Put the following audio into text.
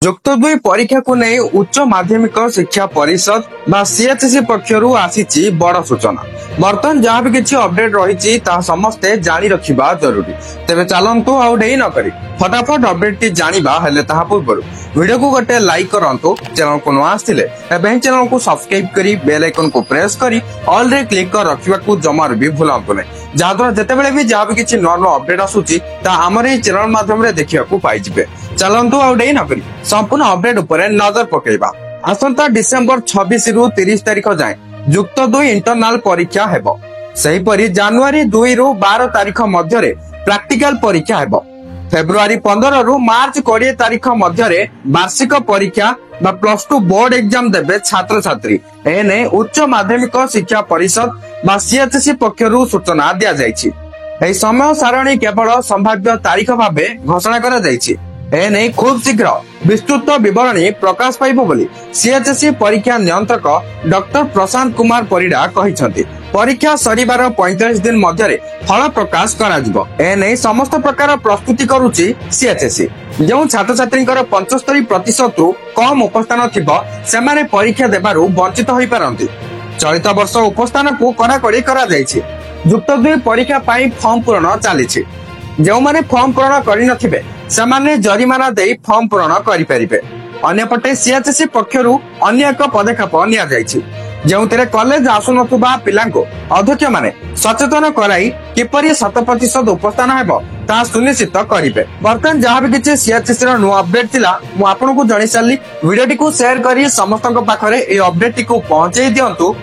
ଯୁକ୍ତ ଦୁଇ ପରୀକ୍ଷାକୁ ନେଇ ଉଚ୍ଚ ମାଧ୍ୟମିକ ଶିକ୍ଷା ପରିଷଦ ବା ସିଏଚସି ପକ୍ଷରୁ ଆସିଛି ବଡ ସୂଚନା। ବର୍ତ୍ତମାନ ଯାହା ବି କିଛି ଅପଡେଟ ରହିଛି ତାହା ସମସ୍ତେ ଜାଣି ରଖିବା ଜରୁରୀ। ତେବେ ଚାଲନ୍ତୁ ଆଉ ଡେରି ନ କରି ଫଟାଫଟ ଅପଡେଟଟି ଜାଣିବା। ହେଲେ ତାହା ପୂର୍ବରୁ ଭିଡିଓକୁ ଗୋଟେ ଲାଇକ୍ କରନ୍ତୁ। ଚ୍ୟାନେଲକୁ ନୂଆ ଆସିଥିଲେ ଏବେ ଚ୍ୟାନେଲକୁ ସବସ୍କ୍ରାଇବ କରି ବେଲ ଆଇକନକୁ ପ୍ରେସ କରି ଅଲ ରେ କ୍ଲିକ କରି ରଖିବାକୁ ଜମାରୁ ବି ଭୁଲନ୍ତୁ ନାହିଁ, ଯାହାଦ୍ୱାରା ଯେତେବେଳେ ବି ଯାହା ବି କିଛି ନୂଆ ନୂଆ ଅପଡେଟ ଆସୁଛି ତାହା ଆମର ଏହି ଚ୍ୟାନେଲ ମାଧ୍ୟମରେ ଦେଖିବାକୁ ପାଇଯିବେ। ଚାଲନ୍ତୁ ଆଉ ଡେରି ନ କରି संपूर्ण अपडेट उपरे नजर पकेइबा। आसंता डिसेंबर 26 रु 30 तारिख जाए युक्त दुई इंटरनाल परीक्षा हेबो। सेहीपरि जनवरी 2 रु 12 तारिख मध्यरे प्रैक्टिकल परीक्षा हेबो। फेब्रुआरी 15 रु मार्च 20 तारिख मध्यरे वार्षिक परीक्षा बा प्लस टू बोर्ड एग्जाम देबे छात्र छात्री। एने उच्च माध्यमिक शिक्षा परिषद बा सीएचसी पक्षरु सूचना दिया जायछि। एही समय सारणी केवल संभाव्य तारिख भाबे घोषणा करा जायछि। एने खूब शीघ्र विस्तृत विवरणी प्रकाश पाइबो बोली सीएचसी परीक्षा नियंत्रक डॉक्टर प्रशांत कुमार परिडा कहिसंती। परीक्षा सरीबार 45 दिन मध्यरे फल प्रकाश कराजिबो। एने समस्त प्रकार प्रस्तुति करूची सीएचसी। जो छात्र छात्रींकर 75% रु कम उपस्थान थिबो सेमाने परीक्षा देबारु वंचित होई पारंती। चलित वर्ष उपस्थान को कड़ाकड़ी करा जायछि। युक्त दुई परीक्षा पाई फॉर्म पूरण चलीछि। जो माने फॉर्म पूरण करि नथिबे सेमाने जरिमाना देई फॉर्म पूरण करि परिबे। अन्यपटे सीएचसी पक्षरु अन्य एक पदक्षेप निया जायछि, जेउतिरे कॉलेज आसुनथुबा पिलांको अध्यक्ष माने सचेतन कराई किपरि 7% उपस्थान हेबो ता सुनिश्चित करिबे। बर्तन जहाँ भी किछि सीएचसी रो नुआ अपडेट थिला मु आपनको जणि सारली। वीडियोटी को शेयर करी समस्तक पाखरे ए अपडेट को पहुंचै दियंतु।